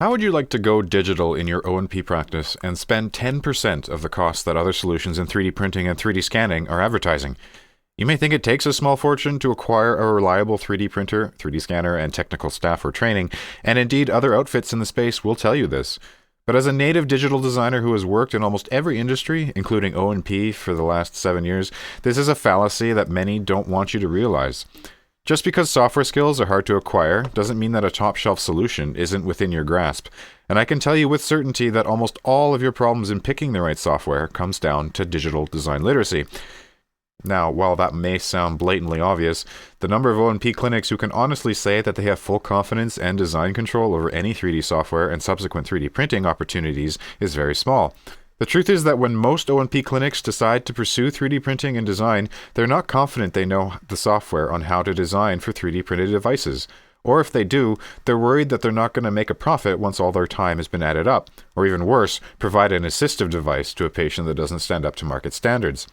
How would you like to go digital in your O&P practice and spend 10% of the cost that other solutions in 3D printing and 3D scanning are advertising? You may think it takes a small fortune to acquire a reliable 3D printer, 3D scanner, and technical staff for training, and indeed other outfits in the space will tell you this. But as a native digital designer who has worked in almost every industry, including O&P for the last 7 years, this is a fallacy that many don't want you to realize. Just because software skills are hard to acquire doesn't mean that a top-shelf solution isn't within your grasp. And I can tell you with certainty that almost all of your problems in picking the right software comes down to digital design literacy. Now, while that may sound blatantly obvious, the number of O&P clinics who can honestly say that they have full confidence and design control over any 3D software and subsequent 3D printing opportunities is very small. The truth is that when most O&P clinics decide to pursue 3D printing and design, they're not confident they know the software on how to design for 3D printed devices. Or if they do, they're worried that they're not going to make a profit once all their time has been added up. Or even worse, provide an assistive device to a patient that doesn't stand up to market standards.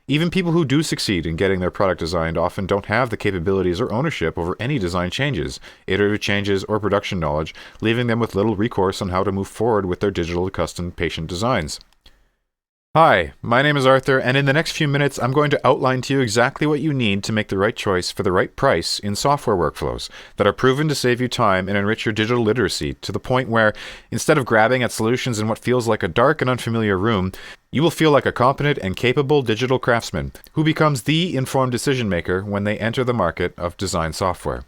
Even people who do succeed in getting their product designed often don't have the capabilities or ownership over any design changes, iterative changes, or production knowledge, leaving them with little recourse on how to move forward with their digital custom patient designs. Hi, my name is Arthur, and in the next few minutes I'm going to outline to you exactly what you need to make the right choice for the right price in software workflows that are proven to save you time and enrich your digital literacy to the point where, instead of grabbing at solutions in what feels like a dark and unfamiliar room, you will feel like a competent and capable digital craftsman who becomes the informed decision maker when they enter the market of design software.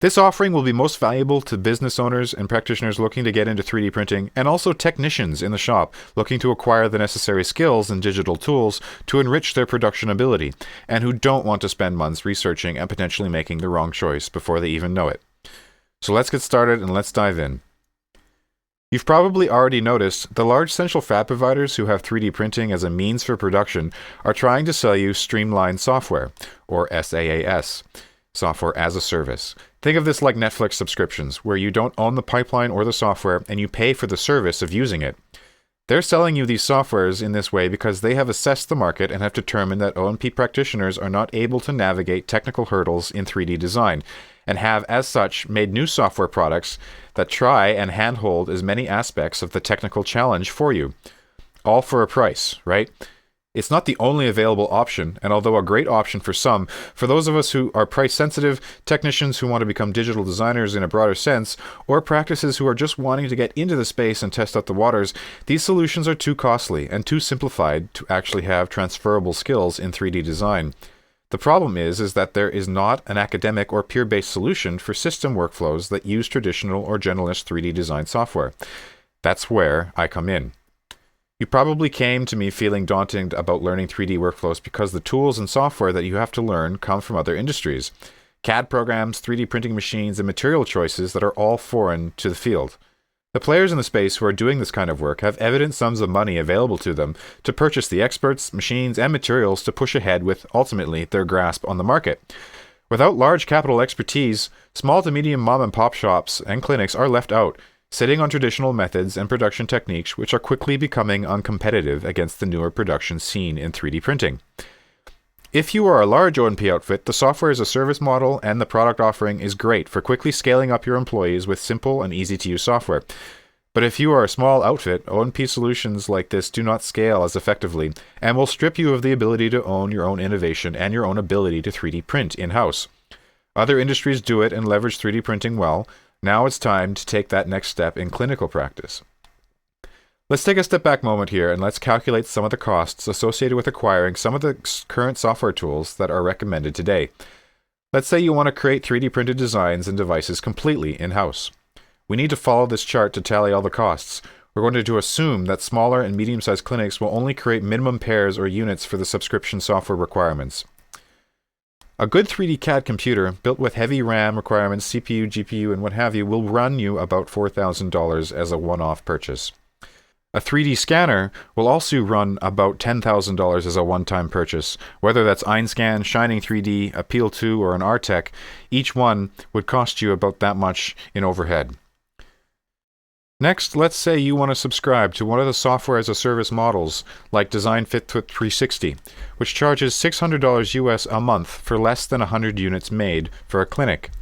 This offering will be most valuable to business owners and practitioners looking to get into 3D printing, and also technicians in the shop looking to acquire the necessary skills and digital tools to enrich their production ability, and who don't want to spend months researching and potentially making the wrong choice before they even know it. So let's get started and let's dive in. You've probably already noticed the large central fab providers who have 3D printing as a means for production are trying to sell you streamlined software, or SaaS, software as a service. Think of this like Netflix subscriptions, where you don't own the pipeline or the software and you pay for the service of using it. They're selling you these softwares in this way because they have assessed the market and have determined that O&P practitioners are not able to navigate technical hurdles in 3D design, and have, as such, made new software products that try and handhold as many aspects of the technical challenge for you. All for a price, right? It's not the only available option, and although a great option for some, for those of us who are price-sensitive, technicians who want to become digital designers in a broader sense, or practices who are just wanting to get into the space and test out the waters, these solutions are too costly and too simplified to actually have transferable skills in 3D design. The problem is that there is not an academic or peer-based solution for system workflows that use traditional or generalist 3D design software. That's where I come in. You probably came to me feeling daunted about learning 3D workflows because the tools and software that you have to learn come from other industries. CAD programs, 3D printing machines, and material choices that are all foreign to the field. The players in the space who are doing this kind of work have evident sums of money available to them to purchase the experts, machines, and materials to push ahead with, ultimately, their grasp on the market. Without large capital expertise, small to medium mom-and-pop shops and clinics are left out, sitting on traditional methods and production techniques which are quickly becoming uncompetitive against the newer production scene in 3D printing. If you are a large O&P outfit, the software as a service model and the product offering is great for quickly scaling up your employees with simple and easy-to-use software. But if you are a small outfit, O&P solutions like this do not scale as effectively and will strip you of the ability to own your own innovation and your own ability to 3D print in-house. Other industries do it and leverage 3D printing well. Now it's time to take that next step in clinical practice. Let's take a step back moment here and let's calculate some of the costs associated with acquiring some of the current software tools that are recommended today. Let's say you want to create 3D printed designs and devices completely in-house. We need to follow this chart to tally all the costs. We're going to assume that smaller and medium-sized clinics will only create minimum pairs or units for the subscription software requirements. A good 3D CAD computer, built with heavy RAM requirements, CPU, GPU, and what have you, will run you about $4,000 as a one-off purchase. A 3D scanner will also run about $10,000 as a one-time purchase. Whether that's Einscan, Shining 3D, Appeal 2, or an Artec, each one would cost you about that much in overhead. Next, let's say you want to subscribe to one of the software as a service models, like Design Fit 360, which charges $600 US a month for less than 100 units made for a clinic.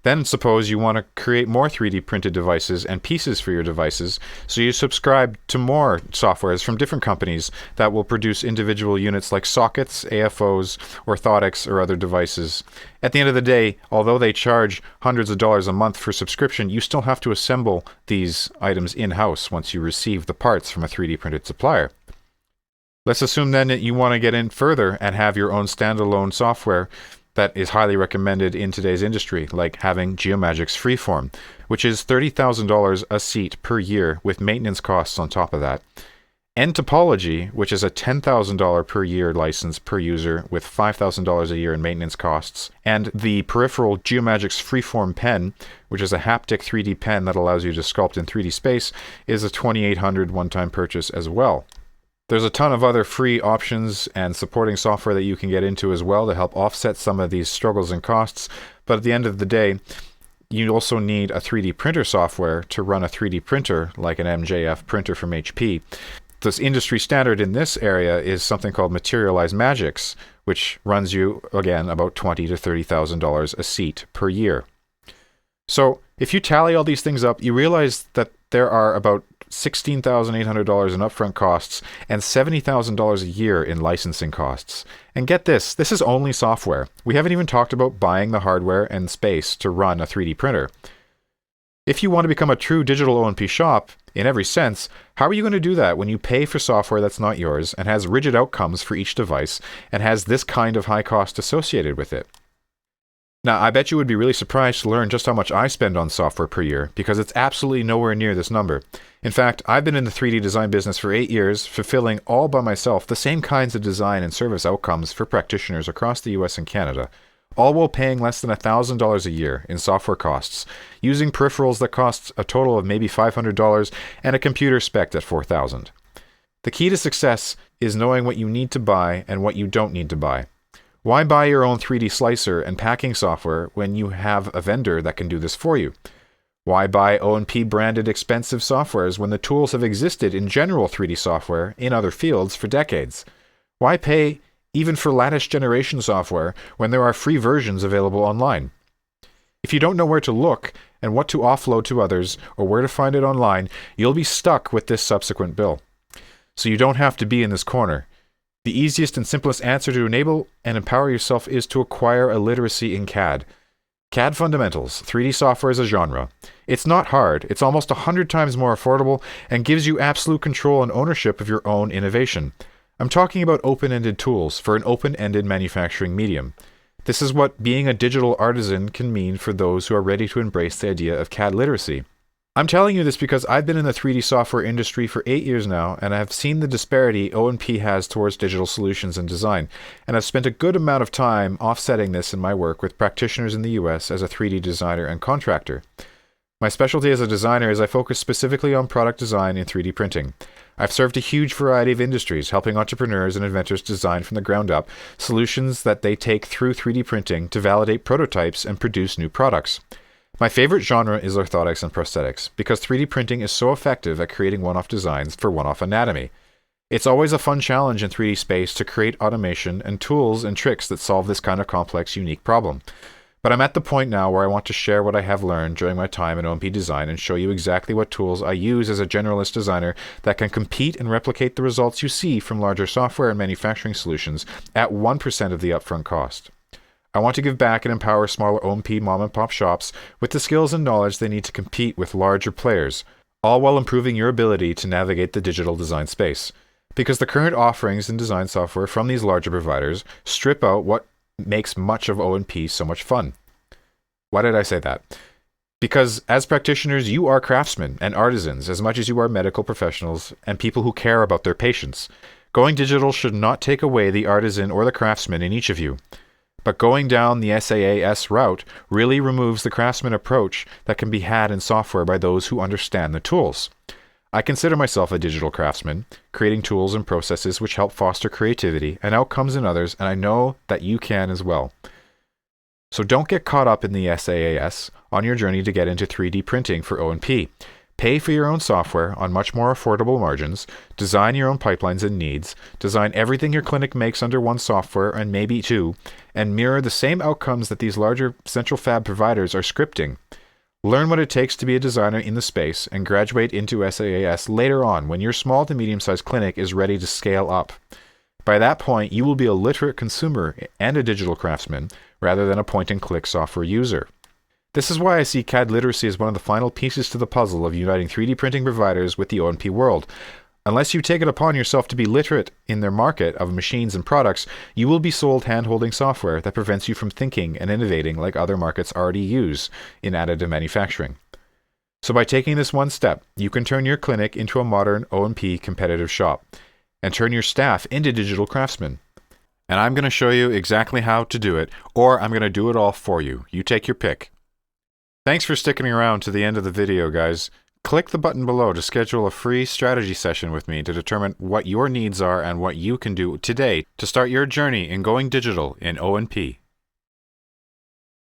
Then suppose you want to create more 3D printed devices and pieces for your devices, so you subscribe to more softwares from different companies that will produce individual units like sockets, AFOs, orthotics, or other devices. At the end of the day, although they charge hundreds of dollars a month for subscription, you still have to assemble these items in-house once you receive the parts from a 3D printed supplier. Let's assume then that you want to get in further and have your own standalone software that is highly recommended in today's industry, like having Geomagic's Freeform, which is $30,000 a seat per year with maintenance costs on top of that. And Topology, which is a $10,000 per year license per user with $5,000 a year in maintenance costs. And the peripheral Geomagic's Freeform pen, which is a haptic 3D pen that allows you to sculpt in 3D space, is a $2,800 one-time purchase as well. There's a ton of other free options and supporting software that you can get into as well to help offset some of these struggles and costs. But at the end of the day, you also need a 3D printer software to run a 3D printer like an MJF printer from HP. This industry standard in this area is something called Materialize Magics, which runs you, again, about $20,000 to $30,000 a seat per year. So if you tally all these things up, you realize that there are about $16,800 in upfront costs and $70,000 a year in licensing costs. And get this is only software. We haven't even talked about buying the hardware and space to run a 3D printer. If you want to become a true digital O&P shop, in every sense, how are you going to do that when you pay for software that's not yours and has rigid outcomes for each device and has this kind of high cost associated with it? Now, I bet you would be really surprised to learn just how much I spend on software per year, because it's absolutely nowhere near this number. In fact, I've been in the 3D design business for 8 years, fulfilling all by myself the same kinds of design and service outcomes for practitioners across the US and Canada, all while paying less than $1,000 a year in software costs, using peripherals that cost a total of maybe $500 and a computer spec'd at $4,000. The key to success is knowing what you need to buy and what you don't need to buy. Why buy your own 3D slicer and packing software when you have a vendor that can do this for you? Why buy O&P branded expensive softwares when the tools have existed in general 3D software in other fields for decades? Why pay even for lattice generation software when there are free versions available online? If you don't know where to look and what to offload to others or where to find it online, you'll be stuck with this subsequent bill. So you don't have to be in this corner. The easiest and simplest answer to enable and empower yourself is to acquire a literacy in CAD. CAD fundamentals, 3D software as a genre. It's not hard, it's almost 100 times more affordable and gives you absolute control and ownership of your own innovation. I'm talking about open-ended tools for an open-ended manufacturing medium. This is what being a digital artisan can mean for those who are ready to embrace the idea of CAD literacy. I'm telling you this because I've been in the 3D software industry for 8 years now, and I've seen the disparity O&P has towards digital solutions and design, and I've spent a good amount of time offsetting this in my work with practitioners in the US as a 3D designer and contractor. My specialty as a designer is I focus specifically on product design and 3D printing. I've served a huge variety of industries, helping entrepreneurs and inventors design from the ground up solutions that they take through 3D printing to validate prototypes and produce new products. My favorite genre is orthotics and prosthetics, because 3D printing is so effective at creating one-off designs for one-off anatomy. It's always a fun challenge in 3D space to create automation and tools and tricks that solve this kind of complex, unique problem. But I'm at the point now where I want to share what I have learned during my time in O&P design and show you exactly what tools I use as a generalist designer that can compete and replicate the results you see from larger software and manufacturing solutions at 1% of the upfront cost. I want to give back and empower smaller O&P mom-and-pop shops with the skills and knowledge they need to compete with larger players, all while improving your ability to navigate the digital design space. Because the current offerings in design software from these larger providers strip out what makes much of O&P so much fun. Why did I say that? Because as practitioners, you are craftsmen and artisans as much as you are medical professionals and people who care about their patients. Going digital should not take away the artisan or the craftsman in each of you. But going down the SaaS route really removes the craftsman approach that can be had in software by those who understand the tools. I consider myself a digital craftsman, creating tools and processes which help foster creativity and outcomes in others, and I know that you can as well. So don't get caught up in the SaaS on your journey to get into 3D printing for O&P. Pay for your own software on much more affordable margins, design your own pipelines and needs, design everything your clinic makes under one software and maybe two, and mirror the same outcomes that these larger central fab providers are scripting. Learn what it takes to be a designer in the space and graduate into SaaS later on when your small to medium-sized clinic is ready to scale up. By that point, you will be a literate consumer and a digital craftsman rather than a point-and-click software user. This is why I see CAD literacy as one of the final pieces to the puzzle of uniting 3D printing providers with the O+P world. Unless you take it upon yourself to be literate in their market of machines and products, you will be sold hand-holding software that prevents you from thinking and innovating like other markets already use in additive manufacturing. So by taking this one step, you can turn your clinic into a modern O+P competitive shop and turn your staff into digital craftsmen. And I'm going to show you exactly how to do it, or I'm going to do it all for you. You take your pick. Thanks for sticking around to the end of the video, guys. Click the button below to schedule a free strategy session with me to determine what your needs are and what you can do today to start your journey in going digital in O+P.